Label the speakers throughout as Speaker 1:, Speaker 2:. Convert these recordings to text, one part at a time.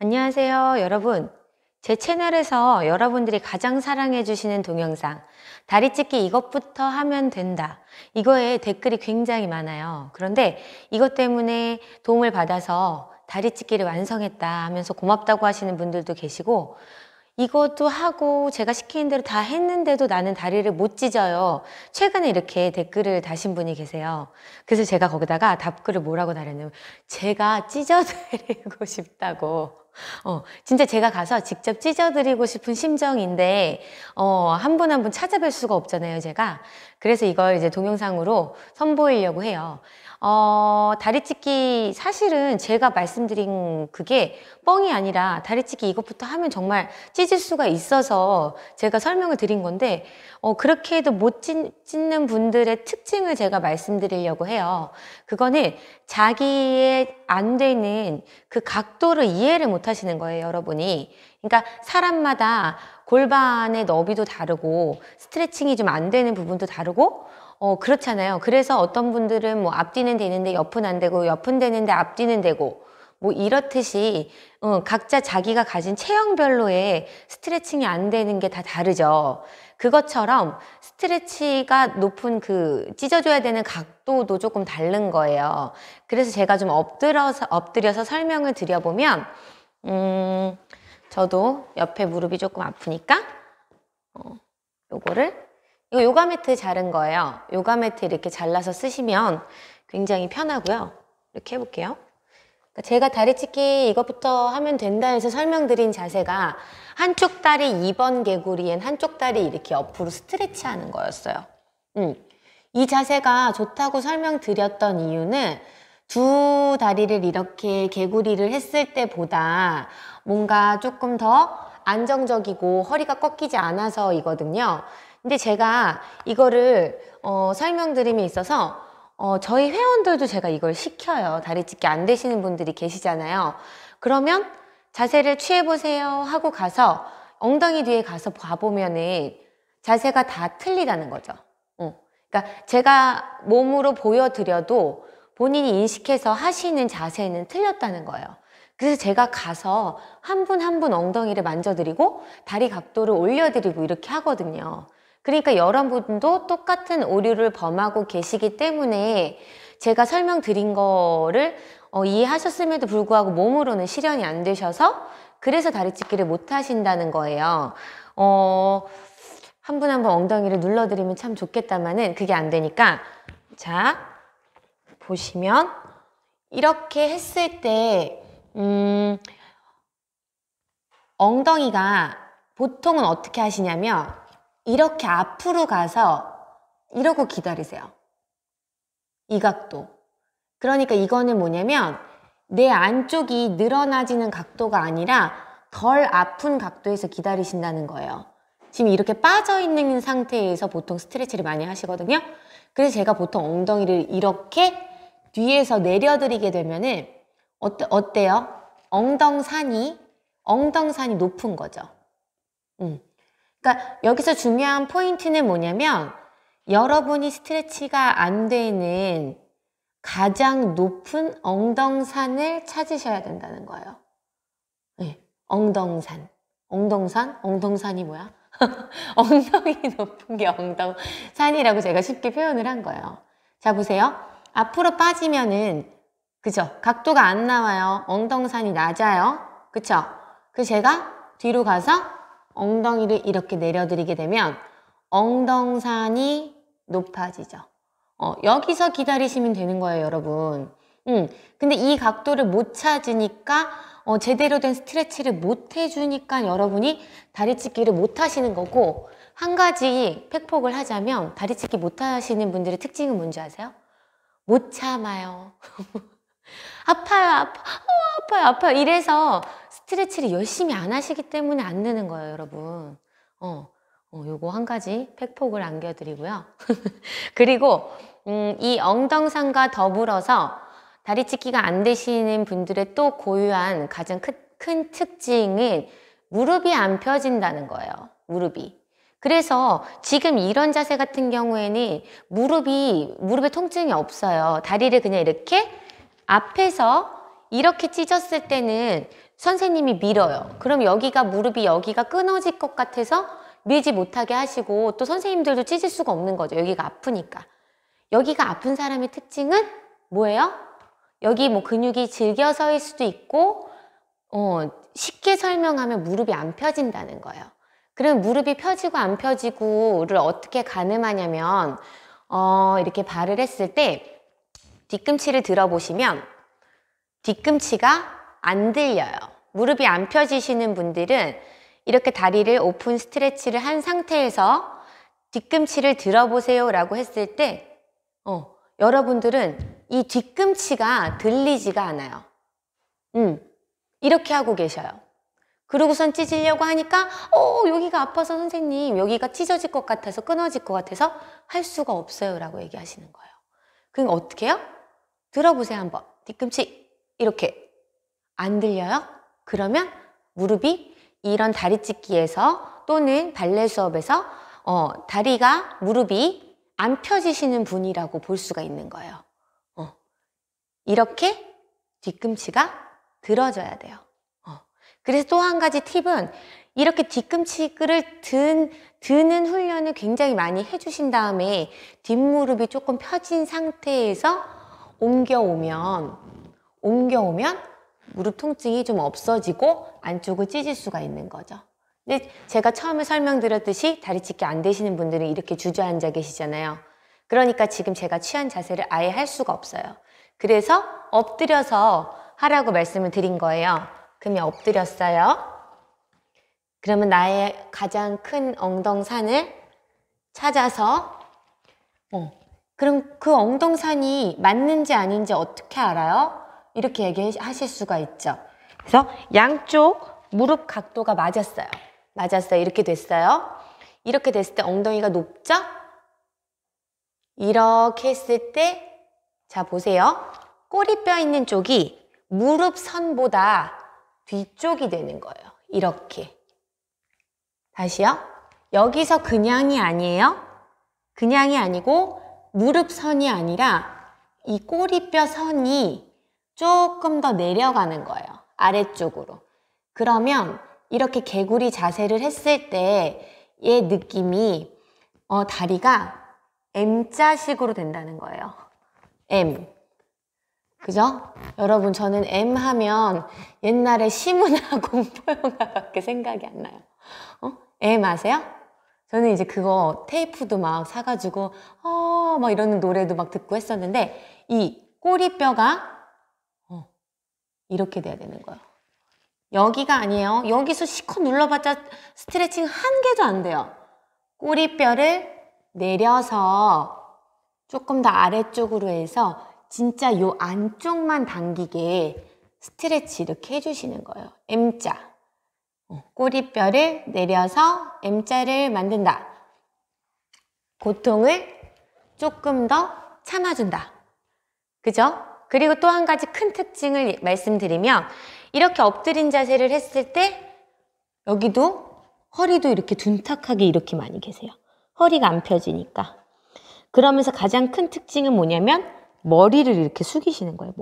Speaker 1: 안녕하세요, 여러분. 제 채널에서 여러분들이 가장 사랑해 주시는 동영상 다리 찢기 이것부터 하면 된다. 이거에 댓글이 굉장히 많아요. 그런데 이것 때문에 도움을 받아서 다리 찢기를 완성했다 하면서 고맙다고 하시는 분들도 계시고, 이것도 하고 제가 시키는 대로 다 했는데도 나는 다리를 못 찢어요. 최근에 이렇게 댓글을 다신 분이 계세요. 그래서 제가 거기다가 답글을 뭐라고 달았냐면, 제가 찢어드리고 싶다고. 진짜 제가 가서 직접 찢어드리고 싶은 심정인데, 한 분 한 분 찾아뵐 수가 없잖아요, 제가. 그래서 이걸 이제 동영상으로 선보이려고 해요. 다리 찢기, 사실은 제가 말씀드린 그게 뻥이 아니라 다리 찢기 이것부터 하면 정말 찢을 수가 있어서 제가 설명을 드린 건데, 그렇게 해도 못 찢는 분들의 특징을 제가 말씀드리려고 해요. 그거는 자기의 안 되는 그 각도를 이해를 못 하시는 거예요, 여러분이. 그러니까 사람마다 골반의 너비도 다르고 스트레칭이 좀 안 되는 부분도 다르고 그렇잖아요. 그래서 어떤 분들은 뭐 앞뒤는 되는데 옆은 안 되고, 옆은 되는데 앞뒤는 되고, 뭐 이렇듯이 각자 자기가 가진 체형별로의 스트레칭이 안 되는 게 다 다르죠. 그것처럼 스트레치가 높은 그 찢어줘야 되는 각도도 조금 다른 거예요. 그래서 제가 좀 엎드려서 설명을 드려보면, 저도 옆에 무릎이 조금 아프니까 이거 요가 매트 자른 거예요. 요가 매트 이렇게 잘라서 쓰시면 굉장히 편하고요. 이렇게 해볼게요. 그러니까 제가 다리 찢기 이것부터 하면 된다 해서 설명드린 자세가 한쪽 다리 2번 개구리엔 한쪽 다리 이렇게 옆으로 스트레치 하는 거였어요. 이 자세가 좋다고 설명드렸던 이유는 두 다리를 이렇게 개구리를 했을 때보다 뭔가 조금 더 안정적이고 허리가 꺾이지 않아서이거든요. 근데 제가 이거를 설명드림에 있어서 저희 회원들도 제가 이걸 시켜요. 다리 찢기 안 되시는 분들이 계시잖아요. 그러면 자세를 취해보세요 하고 가서 엉덩이 뒤에 가서 봐보면은 자세가 다 틀리다는 거죠. 그러니까 제가 몸으로 보여드려도 본인이 인식해서 하시는 자세는 틀렸다는 거예요. 그래서 제가 가서 한 분 한 분 엉덩이를 만져드리고 다리 각도를 올려드리고 이렇게 하거든요. 그러니까 여러분도 똑같은 오류를 범하고 계시기 때문에 제가 설명드린 거를 이해하셨음에도 불구하고 몸으로는 실현이 안 되셔서 그래서 다리 찢기를 못 하신다는 거예요. 한 분 한 분 엉덩이를 눌러드리면 참 좋겠다마는 그게 안 되니까, 자, 보시면 이렇게 했을 때 엉덩이가 보통은 어떻게 하시냐면 이렇게 앞으로 가서 이러고 기다리세요. 이 각도. 그러니까 이거는 뭐냐면 내 안쪽이 늘어나지는 각도가 아니라 덜 아픈 각도에서 기다리신다는 거예요. 지금 이렇게 빠져있는 상태에서 보통 스트레치를 많이 하시거든요. 그래서 제가 보통 엉덩이를 이렇게 뒤에서 내려드리게 되면은 어때요? 엉덩산이 높은 거죠. 그러니까 여기서 중요한 포인트는 뭐냐면 여러분이 스트레치가 안 되는 가장 높은 엉덩산을 찾으셔야 된다는 거예요. 네, 엉덩산이 뭐야? 엉덩이 높은 게 엉덩산이라고 제가 쉽게 표현을 한 거예요. 자, 보세요. 앞으로 빠지면은, 그죠? 각도가 안 나와요. 엉덩산이 낮아요. 그쵸? 그래서 제가 뒤로 가서 엉덩이를 이렇게 내려드리게 되면 엉덩산이 높아지죠. 여기서 기다리시면 되는 거예요, 여러분. 근데 이 각도를 못 찾으니까 제대로 된 스트레치를 못 해주니까 여러분이 다리 찢기를 못 하시는 거고, 한 가지 팩폭을 하자면 다리 찢기 못 하시는 분들의 특징은 뭔지 아세요? 못 참아요. 아파요. 이래서 스트레치를 열심히 안 하시기 때문에 안 되는 거예요, 여러분. 요거 한 가지 팩폭을 안겨드리고요. 그리고 이 엉덩산과 더불어서 다리 찢기가 안 되시는 분들의 또 고유한 가장 큰 특징은 무릎이 안 펴진다는 거예요. 무릎이. 그래서 지금 이런 자세 같은 경우에는 무릎에 통증이 없어요. 다리를 그냥 이렇게 앞에서 이렇게 찢었을 때는 선생님이 밀어요. 그럼 여기가 무릎이 여기가 끊어질 것 같아서 밀지 못하게 하시고 또 선생님들도 찢을 수가 없는 거죠. 여기가 아프니까. 여기가 아픈 사람의 특징은 뭐예요? 여기 뭐 근육이 질겨서일 수도 있고 쉽게 설명하면 무릎이 안 펴진다는 거예요. 그럼 무릎이 펴지고 안 펴지고를 어떻게 가늠하냐면 이렇게 발을 했을 때 뒤꿈치를 들어보시면 뒤꿈치가 안 들려요. 무릎이 안 펴지시는 분들은 이렇게 다리를 오픈 스트레치를 한 상태에서 뒤꿈치를 들어보세요 라고 했을 때 여러분들은 이 뒤꿈치가 들리지가 않아요. 이렇게 하고 계셔요. 그러고선 찢으려고 하니까 여기가 아파서 선생님 여기가 찢어질 것 같아서 끊어질 것 같아서 할 수가 없어요 라고 얘기하시는 거예요. 그럼 어떻게 해요? 들어보세요 한번. 뒤꿈치 이렇게 안 들려요? 그러면 무릎이 이런 다리 찢기에서 또는 발레 수업에서 무릎이 안 펴지시는 분이라고 볼 수가 있는 거예요. 이렇게 뒤꿈치가 들어져야 돼요. 그래서 또 한 가지 팁은 이렇게 뒤꿈치를 드는 훈련을 굉장히 많이 해주신 다음에 뒷무릎이 조금 펴진 상태에서 옮겨오면 무릎 통증이 좀 없어지고 안쪽을 찢을 수가 있는 거죠. 근데 제가 처음에 설명드렸듯이 다리 찢기 안 되시는 분들은 이렇게 주저앉아 계시잖아요. 그러니까 지금 제가 취한 자세를 아예 할 수가 없어요. 그래서 엎드려서 하라고 말씀을 드린 거예요. 그러면 엎드렸어요. 그러면 나의 가장 큰 엉덩산을 찾아서 그럼 그 엉덩산이 맞는지 아닌지 어떻게 알아요? 이렇게 얘기하실 수가 있죠. 그래서 양쪽 무릎 각도가 맞았어요. 이렇게 됐어요. 이렇게 됐을 때 엉덩이가 높죠? 이렇게 했을 때 자 보세요. 꼬리뼈 있는 쪽이 무릎 선보다 뒤쪽이 되는 거예요. 이렇게. 다시요. 여기서 그냥이 아니에요. 그냥이 아니고 무릎 선이 아니라 이 꼬리뼈 선이 조금 더 내려가는 거예요. 아래쪽으로. 그러면 이렇게 개구리 자세를 했을 때의 느낌이 다리가 M자식으로 된다는 거예요. M. 그죠? 여러분 저는 M 하면 옛날에 시문화 공포영화밖에 생각이 안 나요. M 아세요? 저는 이제 그거 테이프도 막 사가지고 막 이러는 노래도 막 듣고 했었는데 이 꼬리뼈가 이렇게 돼야 되는 거예요. 여기가 아니에요. 여기서 시커 눌러봤자 스트레칭 한 개도 안 돼요. 꼬리뼈를 내려서 조금 더 아래쪽으로 해서 진짜 요 안쪽만 당기게 스트레치 이렇게 해주시는 거예요. M자. 꼬리뼈를 내려서 M자를 만든다. 고통을 조금 더 참아준다. 그죠? 그리고 또 한 가지 큰 특징을 말씀드리면 이렇게 엎드린 자세를 했을 때 여기도 허리도 이렇게 둔탁하게 이렇게 많이 계세요. 허리가 안 펴지니까. 그러면서 가장 큰 특징은 뭐냐면 머리를 이렇게 숙이시는 거예요.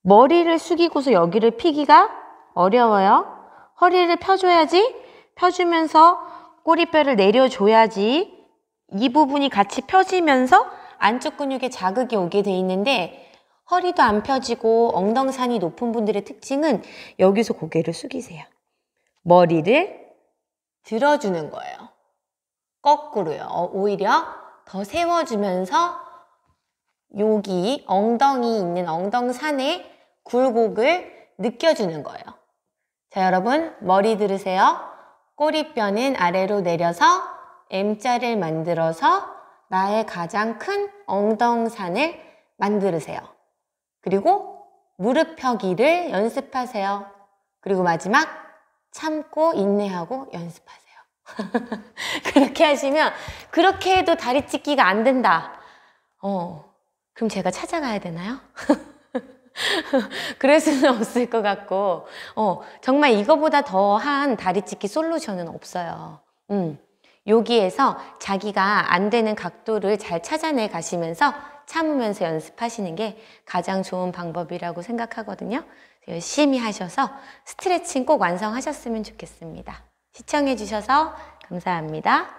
Speaker 1: 머리를 숙이고서 여기를 피기가 어려워요. 허리를 펴줘야지. 펴주면서 꼬리뼈를 내려줘야지. 이 부분이 같이 펴지면서 안쪽 근육에 자극이 오게 돼 있는데 허리도 안 펴지고 엉덩산이 높은 분들의 특징은 여기서 고개를 숙이세요. 머리를 들어주는 거예요. 거꾸로요. 오히려 더 세워주면서 여기 엉덩이 있는 엉덩산의 굴곡을 느껴주는 거예요. 자, 여러분 머리 들으세요. 꼬리뼈는 아래로 내려서 M자를 만들어서 나의 가장 큰 엉덩산을 만들으세요. 그리고 무릎 펴기를 연습하세요. 그리고 마지막 참고 인내하고 연습하세요. 그렇게 하시면 그렇게 해도 다리 찢기가 안 된다. 그럼 제가 찾아가야 되나요? 그럴 수는 없을 것 같고 정말 이거보다 더한 다리 찢기 솔루션은 없어요. 여기에서 자기가 안 되는 각도를 잘 찾아내 가시면서 참으면서 연습하시는 게 가장 좋은 방법이라고 생각하거든요. 열심히 하셔서 스트레칭 꼭 완성하셨으면 좋겠습니다. 시청해 주셔서 감사합니다.